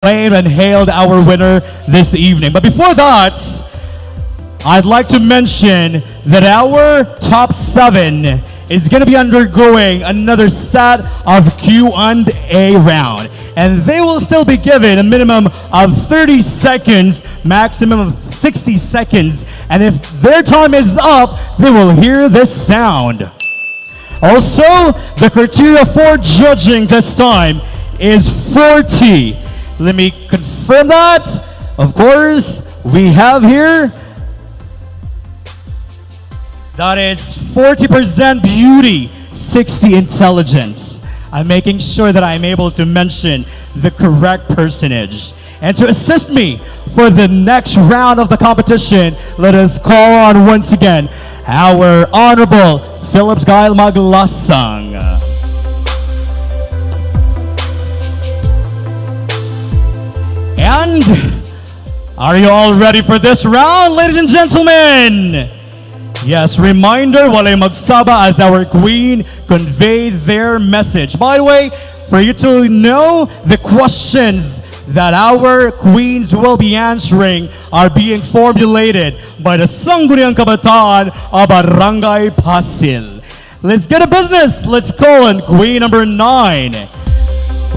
proclaimed and hailed our winner this evening. But before that, I'd like to mention that our top 7 is going to be undergoing another set of Q&A round. And they will still be given a minimum of 30 seconds, maximum of 60 seconds. And if their time is up, they will hear this sound. Also, the criteria for judging this time is 40. Let me confirm that. Of course, we have here, that is 40% beauty, 60 intelligence. I'm making sure that I'm able to mention the correct personage. And to assist me for the next round of the competition, let us call on once again our Honorable 𝐐𝐔𝐄𝐄𝐍 Maglasang. And are you all ready for this round, ladies and gentlemen? Yes, reminder, walay magsaba as our queen conveyed their message. By the way, for you to know, the questions that our queens will be answering are being formulated by the Sangguniang Kabataan of Barangay Pasil. Let's get to business. Let's call on queen number 9.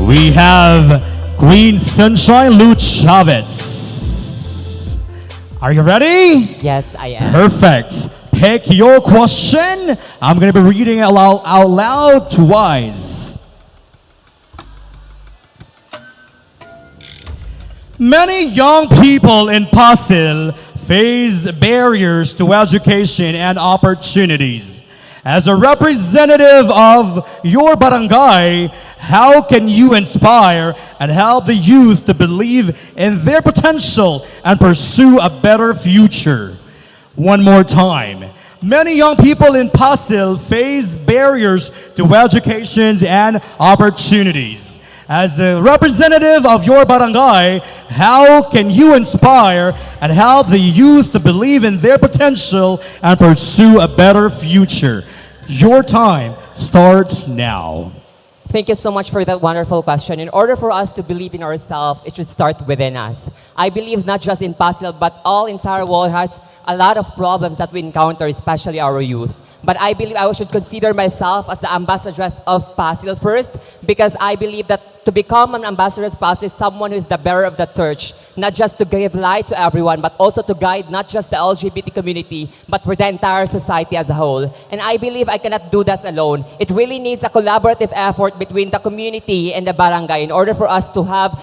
We have Queen Sunshine Lou Chavez. Are you ready? Yes, I am. Perfect. Pick your question. I'm going to be reading it out loud twice. Many young people in Pasil face barriers to education and opportunities. As a representative of your barangay, how can you inspire and help the youth to believe in their potential and pursue a better future? One more time. Many young people in Pasil face barriers to education and opportunities. As a representative of your barangay, how can you inspire and help the youth to believe in their potential and pursue a better future? Your time starts now. Thank you so much for that wonderful question. In order for us to believe in ourselves, it should start within us. I believe not just in Pasil, but all entire world has a lot of problems that we encounter, especially our youth. But I believe I should consider myself as the ambassadress of Pasil first, because I believe that to become an ambassador of Pasil is someone who is the bearer of the torch, not just to give light to everyone, but also to guide not just the LGBT community, but for the entire society as a whole. And I believe I cannot do that alone. It really needs a collaborative effort between the community and the barangay in order for us to have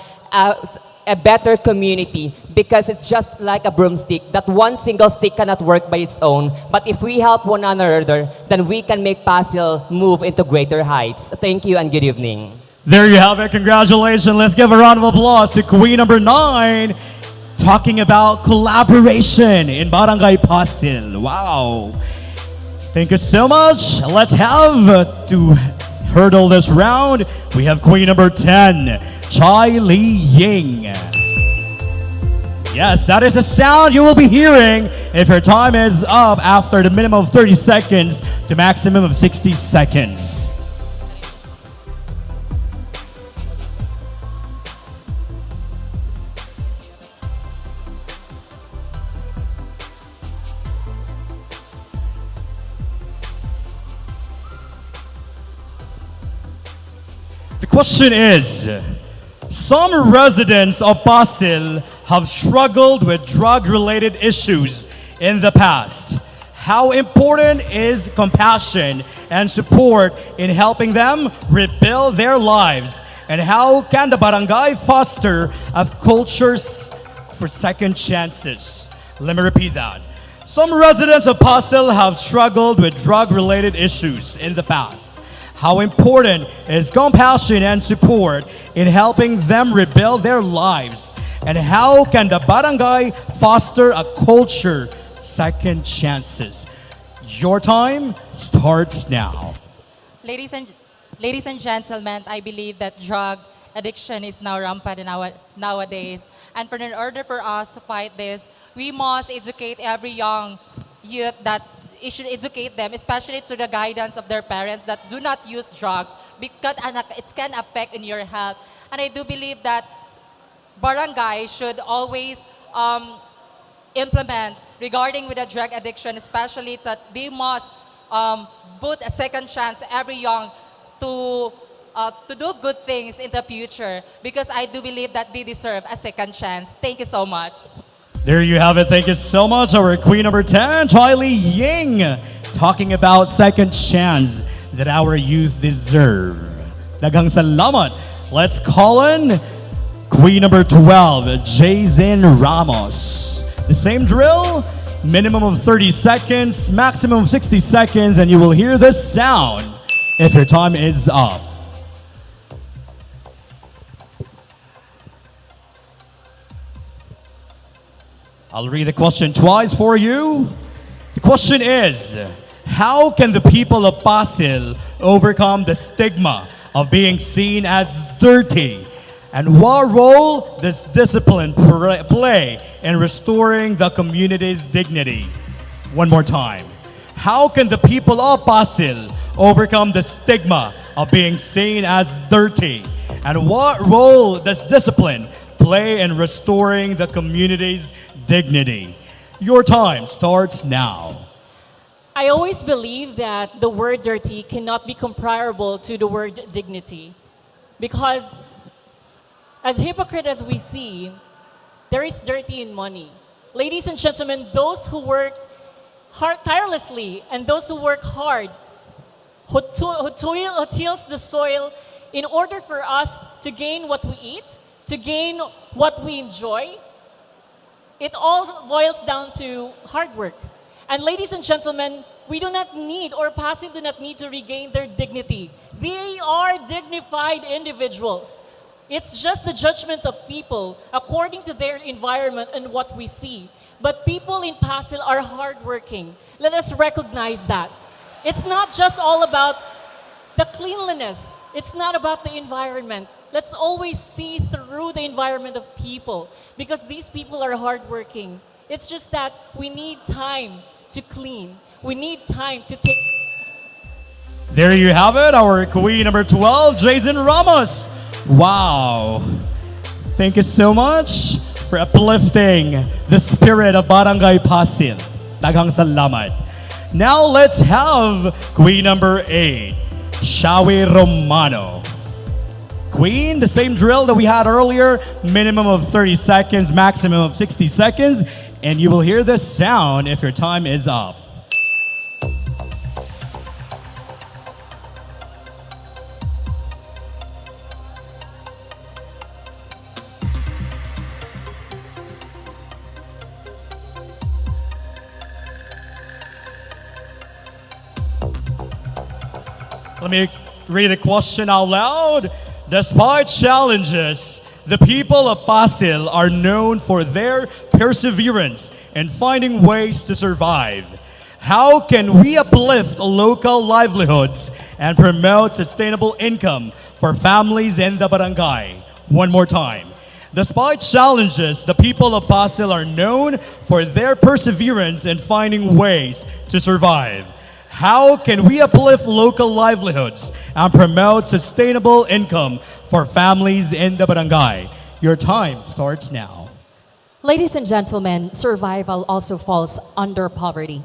a better community, because it's just like a broomstick that one single stick cannot work by its own. But if we help one another, then we can make Pasil move into greater heights. Thank you and good evening. There you have it. Congratulations. Let's give a round of applause to queen number 9, talking about collaboration in Barangay Pasil. Wow. Thank you so much. Let's have to hurdle this round. We have queen number 10, Chai Li Ying. Yes, that is the sound you will be hearing if your time is up after the minimum of 30 seconds to maximum of 60 seconds. The question is, some residents of Pasil have struggled with drug-related issues in the past. How important is compassion and support in helping them rebuild their lives? And how can the barangay foster a culture for second chances? Let me repeat that. Some residents of Pasil have struggled with drug-related issues in the past. How important is compassion and support in helping them rebuild their lives? And how can the barangay foster a culture, second chances? Your time starts now. Ladies and gentlemen, I believe that drug addiction is now rampant nowadays. And in order for us to fight this, we must educate every young youth that it should educate them, especially to the guidance of their parents, that do not use drugs because it can affect in your health. And I do believe that barangay should always implement regarding with the drug addiction, especially that they must put a second chance every young to do good things in the future, because I do believe that they deserve a second chance. Thank you so much. There you have it. Thank you so much. Our queen number 10, 𝐏𝐈𝐍𝐀𝐋, talking about second chance that our youth deserve. Daghang salamat. Let's call in queen number 12, Jason Ramos. The same drill, minimum of 30 seconds, maximum of 60 seconds, and you will hear this sound if your time is up. I'll read the question twice for you. The question is, how can the people of Passil overcome the stigma of being seen as dirty? And what role does discipline play in restoring the community's dignity? One more time. How can the people of Passil overcome the stigma of being seen as dirty? And what role does discipline play in restoring the community's dignity? Your time starts now. I always believe that the word dirty cannot be comparable to the word dignity, because as hypocrite as we see, there is dirty in money. Ladies and gentlemen, those who work hard, tirelessly, and those who work hard, who tills the soil in order for us to gain what we eat, to gain what we enjoy, it all boils down to hard work. And ladies and gentlemen, we do not need, or Passil do not need to regain their dignity. They are dignified individuals. It's just the judgments of people according to their environment and what we see. But people in Passil are hardworking. Let us recognize that. It's not just all about the cleanliness. It's not about the environment. Let's always see through the environment of people, because these people are hardworking. It's just that we need time to clean. We need time to take. There you have it, our queen number 12, Jason Ramos. Wow. Thank you so much for uplifting the spirit of Barangay Passil. Daghang salamat. Now let's have queen number 8, Shawi Romano. Queen, the same drill that we had earlier, minimum of 30 seconds, maximum of 60 seconds, and you will hear this sound if your time is up. Let me read the question out loud. Despite challenges, the people of Passil are known for their perseverance in finding ways to survive. How can we uplift local livelihoods and promote sustainable income for families in the barangay? One more time. Despite challenges, the people of Passil are known for their perseverance in finding ways to survive. How can we uplift local livelihoods and promote sustainable income for families in the barangay? Your time starts now. Ladies and gentlemen, survival also falls under poverty.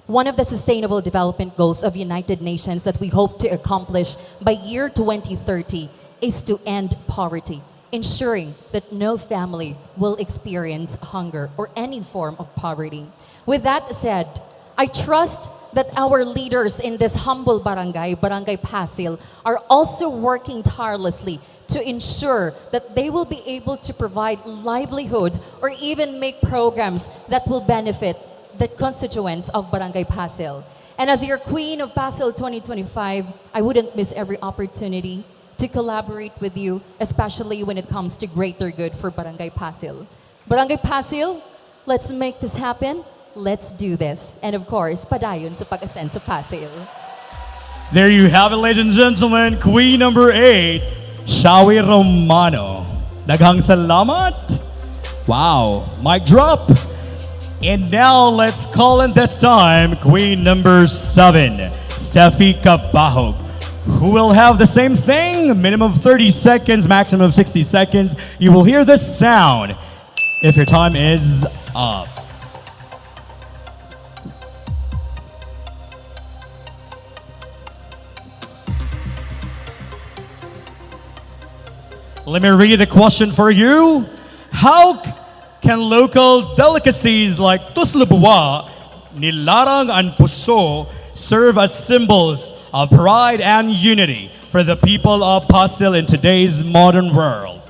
One of the Sustainable Development Goals of United Nations that we hope to accomplish by year 2030 is to end poverty, ensuring that no family will experience hunger or any form of poverty. With that said, I trust that our leaders in this humble barangay, Barangay Passil, are also working tirelessly to ensure that they will be able to provide livelihood or even make programs that will benefit the constituents of Barangay Passil. And as your Queen of Passil 2025, I wouldn't miss every opportunity to collaborate with you, especially when it comes to greater good for Barangay Passil. Barangay Passil, let's make this happen. Let's do this. And of course, padayon sa pag-ascend sa Passil. There you have it, ladies and gentlemen. Queen number 8, Shawi Romano. Daghang salamat. Wow, mic drop. And now let's call in this time Queen number 7, Steffi Cabahog. who will have the same thing, minimum 30 seconds, maximum 60 seconds. You will hear this sound if your time is up. Let me read the question for you. How can local delicacies like tuslubwa, nilarang and puso serve as symbols of pride and unity for the people of Pasil in today's modern world?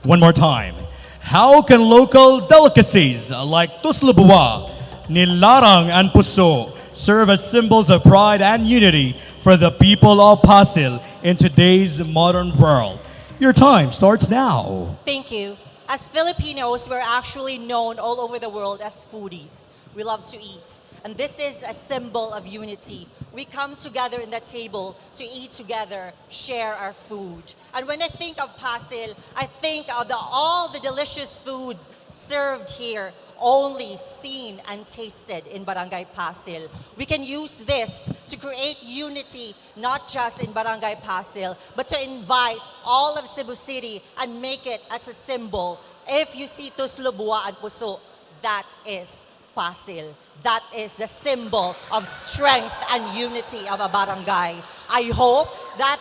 One more time. How can local delicacies like tuslubwa, nilarang and puso serve as symbols of pride and unity for the people of Pasil in today's modern world? Your time starts now. Thank you. As Filipinos, we're actually known all over the world as foodies. We love to eat. And this is a symbol of unity. We come together in the table to eat together, share our food. And when I think of Pasil, I think of all the delicious food served here, only seen and tasted in Barangay Pasil. We can use this to create unity, not just in Barangay Pasil, but to invite all of Cebu City and make it as a symbol. If you see tuslubwa and puso, that is Pasil. That is the symbol of strength and unity of a barangay. I hope that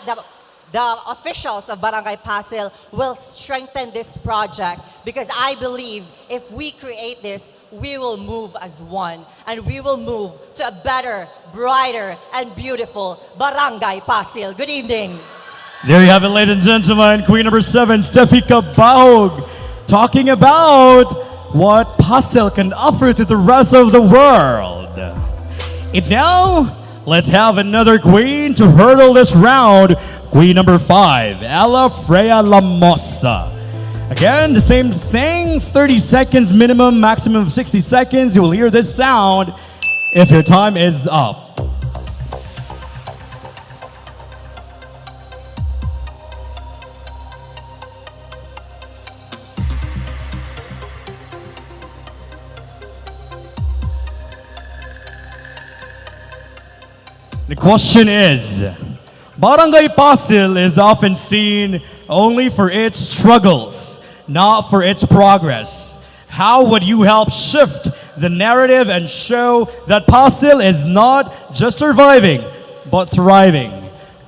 the officials of Barangay Pasil will strengthen this project, because I believe if we create this, we will move as one, and we will move to a better, brighter, and beautiful Barangay Pasil. Good evening. There you have it, ladies and gentlemen. Queen number 7, Steffi Cabahog, talking about what Pasil can offer to the rest of the world. And now, let's have another queen to hurdle this round. Queen number 5, Ella Freya Lamosa. Again, the same thing, 30 seconds minimum, maximum of 60 seconds. You will hear this sound if your time is up. The question is, Barangay Pasil is often seen only for its struggles, not for its progress. How would you help shift the narrative and show that Pasil is not just surviving, but thriving?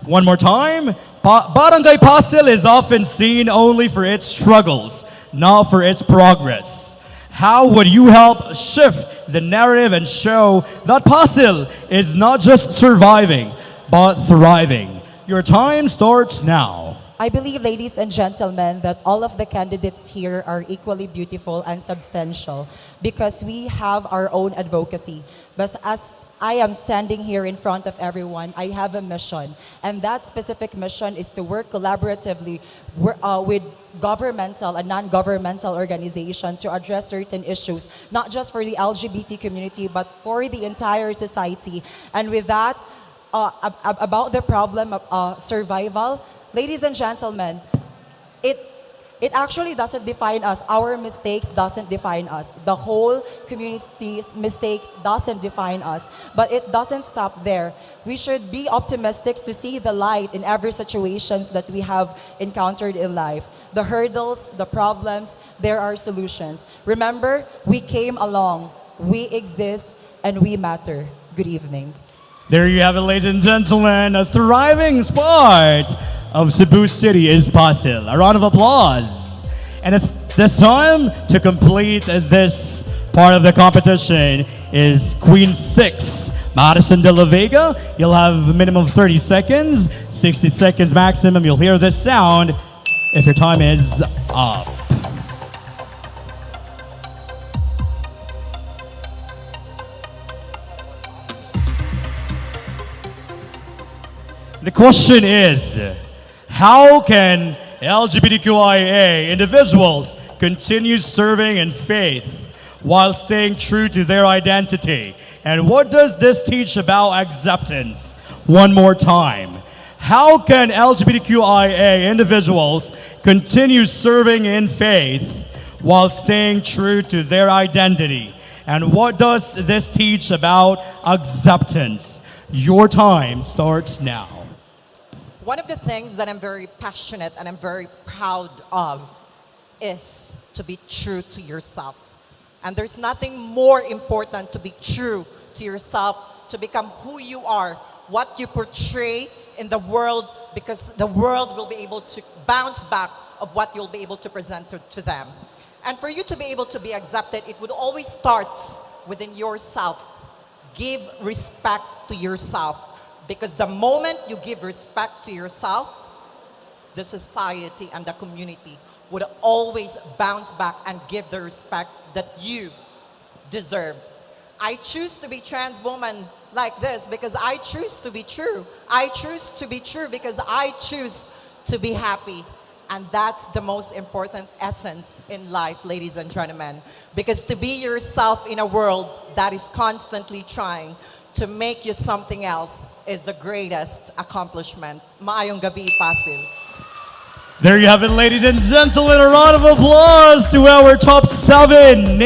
One more time. Barangay Pasil is often seen only for its struggles, not for its progress. How would you help shift the narrative and show that Pasil is not just surviving, but thriving? Your time starts now. I believe, ladies and gentlemen, that all of the candidates here are equally beautiful and substantial because we have our own advocacy. But as I am standing here in front of everyone, I have a mission, and that specific mission is to work collaboratively with governmental and non-governmental organizations to address certain issues, not just for the LGBT community, but for the entire society. And with that, about the problem of survival, ladies and gentlemen, it actually doesn't define us. Our mistakes doesn't define us. The whole community's mistake doesn't define us. But it doesn't stop there. We should be optimistic to see the light in every situations that we have encountered in life. The hurdles, the problems, there are solutions. Remember, we came along, we exist, and we matter. Good evening. There you have it, ladies and gentlemen. A thriving spot of Cebu City is Pasil. A round of applause. And it's this time to complete this part of the competition is Queen 6, Madison de la Vega. You'll have a minimum of 30 seconds, 60 seconds maximum. You'll hear this sound if your time is up. The question is, how can LGBTQIA individuals continue serving in faith while staying true to their identity? And what does this teach about acceptance? One more time. How can LGBTQIA individuals continue serving in faith while staying true to their identity? And what does this teach about acceptance? Your time starts now. One of the things that I'm very passionate and I'm very proud of is to be true to yourself. And there's nothing more important to be true to yourself, to become who you are, what you portray in the world, because the world will be able to bounce back of what you'll be able to present to them. And for you to be able to be accepted, it would always start within yourself. Give respect to yourself. Because the moment you give respect to yourself, the society and the community would always bounce back and give the respect that you deserve. I choose to be trans woman like this because I choose to be true. I choose to be true because I choose to be happy. And that's the most important essence in life, ladies and gentlemen. Because to be yourself in a world that is constantly trying to make you something else is the greatest accomplishment. Maayong gabi, Pasil. There you have it, ladies and gentlemen. A round of applause to our top 7